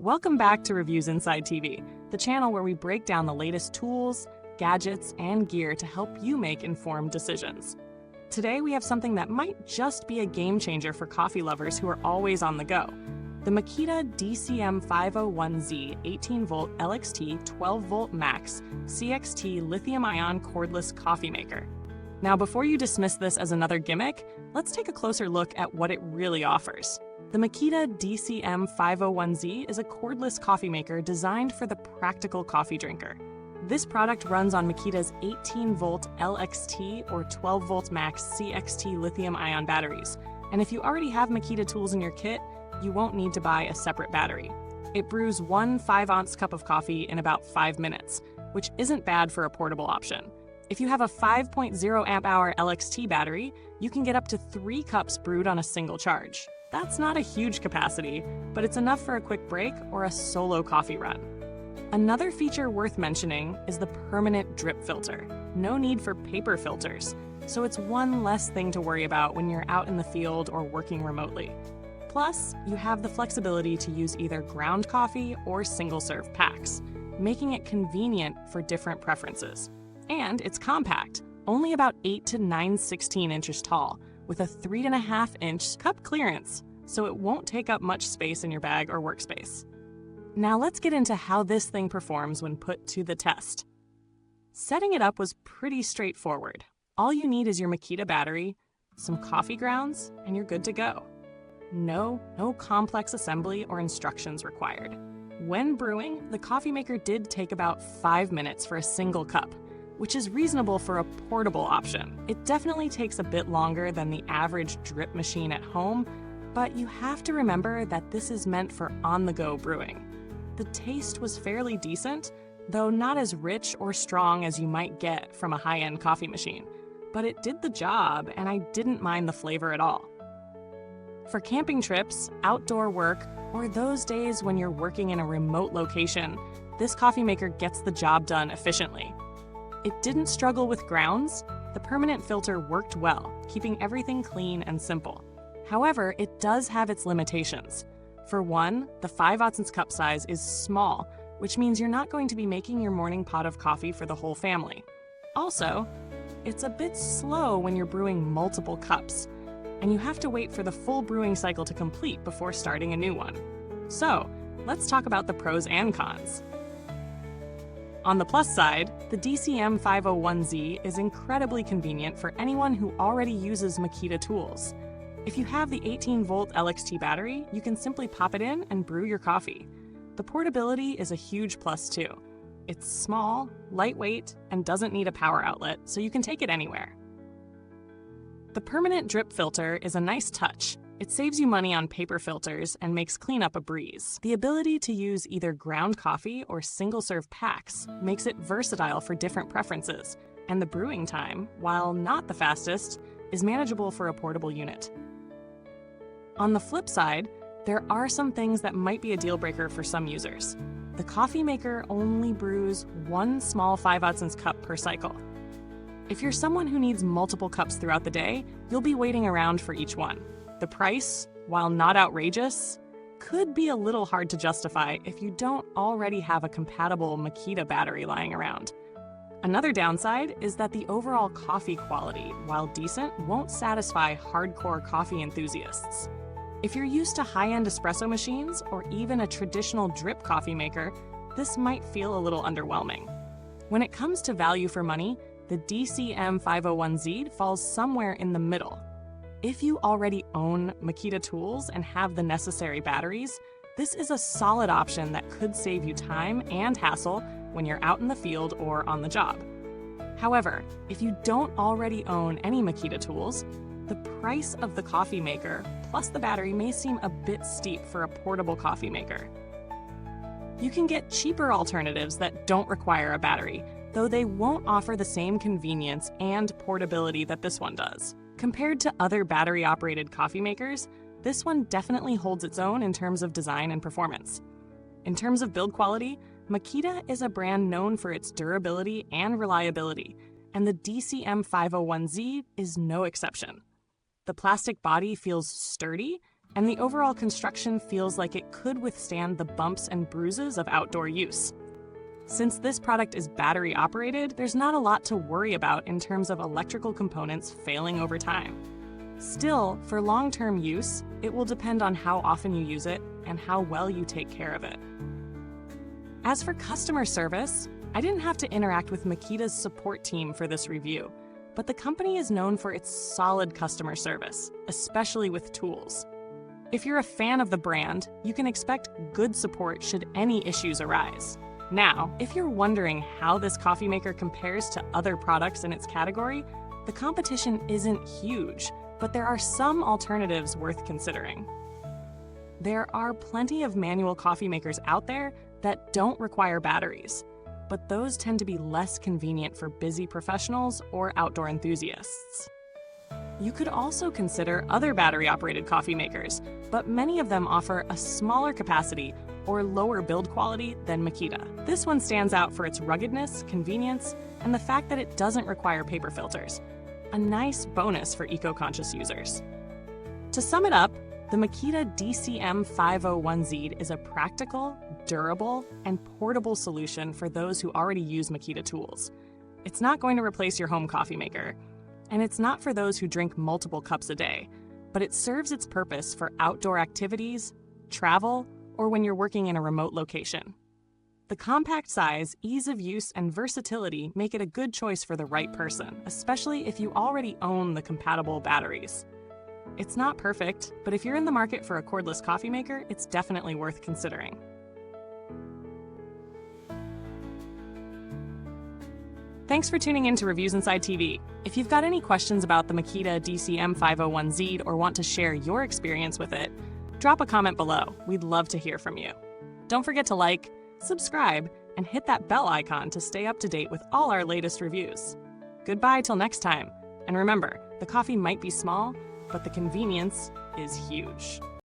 Welcome back to Reviews Inside TV, the channel where we break down the latest tools, gadgets, and gear to help you make informed decisions. Today we have something that might just be a game changer for coffee lovers who are always on the go. The Makita DCM501Z 18-volt LXT 12-volt max CXT Lithium-Ion cordless coffee maker. Now, before you dismiss this as another gimmick, let's take a closer look at what it really offers. The Makita DCM501Z is a cordless coffee maker designed for the practical coffee drinker. This product runs on Makita's 18-volt LXT or 12-volt max CXT Lithium-Ion batteries, and if you already have Makita tools in your kit, you won't need to buy a separate battery. It brews one 5-ounce cup of coffee in about 5 minutes, which isn't bad for a portable option. If you have a 5.0 amp-hour LXT battery, you can get up to 3 cups brewed on a single charge. That's not a huge capacity, but it's enough for a quick break or a solo coffee run. Another feature worth mentioning is the permanent drip filter. No need for paper filters, so it's one less thing to worry about when you're out in the field or working remotely. Plus, you have the flexibility to use either ground coffee or single-serve packs, making it convenient for different preferences. And it's compact, only about 8 to 9/16 inches tall, with a 3.5-inch cup clearance, so it won't take up much space in your bag or workspace. Now let's get into how this thing performs when put to the test. Setting it up was pretty straightforward. All you need is your Makita battery, some coffee grounds, and you're good to go. No complex assembly or instructions required. When brewing, the coffee maker did take about 5 minutes for a single cup, which is reasonable for a portable option. It definitely takes a bit longer than the average drip machine at home, but you have to remember that this is meant for on-the-go brewing. The taste was fairly decent, though not as rich or strong as you might get from a high-end coffee machine, but it did the job and I didn't mind the flavor at all. For camping trips, outdoor work, or those days when you're working in a remote location, this coffee maker gets the job done efficiently. It didn't struggle with grounds. The permanent filter worked well, keeping everything clean and simple. However, it does have its limitations. For one, the 5-ounce cup size is small, which means you're not going to be making your morning pot of coffee for the whole family. Also, it's a bit slow when you're brewing multiple cups, and you have to wait for the full brewing cycle to complete before starting a new one. So, let's talk about the pros and cons. On the plus side, the DCM501Z is incredibly convenient for anyone who already uses Makita tools. If you have the 18-volt LXT battery, you can simply pop it in and brew your coffee. The portability is a huge plus too. It's small, lightweight, and doesn't need a power outlet, so you can take it anywhere. The permanent drip filter is a nice touch. It saves you money on paper filters and makes cleanup a breeze. The ability to use either ground coffee or single-serve packs makes it versatile for different preferences, and the brewing time, while not the fastest, is manageable for a portable unit. On the flip side, there are some things that might be a deal breaker for some users. The coffee maker only brews one small 5-ounce cup per cycle. If you're someone who needs multiple cups throughout the day, you'll be waiting around for each one. The price, while not outrageous, could be a little hard to justify if you don't already have a compatible Makita battery lying around. Another downside is that the overall coffee quality, while decent, won't satisfy hardcore coffee enthusiasts. If you're used to high-end espresso machines or even a traditional drip coffee maker, this might feel a little underwhelming. When it comes to value for money, the DCM501Z falls somewhere in the middle. If you already own Makita tools and have the necessary batteries, this is a solid option that could save you time and hassle when you're out in the field or on the job. However, if you don't already own any Makita tools, the price of the coffee maker plus the battery may seem a bit steep for a portable coffee maker. You can get cheaper alternatives that don't require a battery, though they won't offer the same convenience and portability that this one does. Compared to other battery-operated coffee makers, this one definitely holds its own in terms of design and performance. In terms of build quality, Makita is a brand known for its durability and reliability, and the DCM501Z is no exception. The plastic body feels sturdy, and the overall construction feels like it could withstand the bumps and bruises of outdoor use. Since this product is battery operated, there's not a lot to worry about in terms of electrical components failing over time. Still, for long-term use, it will depend on how often you use it and how well you take care of it. As for customer service, I didn't have to interact with Makita's support team for this review, but the company is known for its solid customer service, especially with tools. If you're a fan of the brand, you can expect good support should any issues arise. Now, if you're wondering how this coffee maker compares to other products in its category, the competition isn't huge, but there are some alternatives worth considering. There are plenty of manual coffee makers out there that don't require batteries, but those tend to be less convenient for busy professionals or outdoor enthusiasts. You could also consider other battery-operated coffee makers, but many of them offer a smaller capacity or lower build quality than Makita. This one stands out for its ruggedness, convenience, and the fact that it doesn't require paper filters, a nice bonus for eco-conscious users. To sum it up, the Makita DCM501Z is a practical, durable, and portable solution for those who already use Makita tools. It's not going to replace your home coffee maker, and it's not for those who drink multiple cups a day, but it serves its purpose for outdoor activities, travel, or when you're working in a remote location. The compact size, ease of use, and versatility make it a good choice for the right person, especially if you already own the compatible batteries. It's not perfect, but if you're in the market for a cordless coffee maker, it's definitely worth considering. Thanks for tuning in to Reviews Inside TV. If you've got any questions about the Makita DCM501Z or want to share your experience with it, drop a comment below. We'd love to hear from you. Don't forget to like, subscribe, and hit that bell icon to stay up to date with all our latest reviews. Goodbye till next time. And remember, the coffee might be small, but the convenience is huge.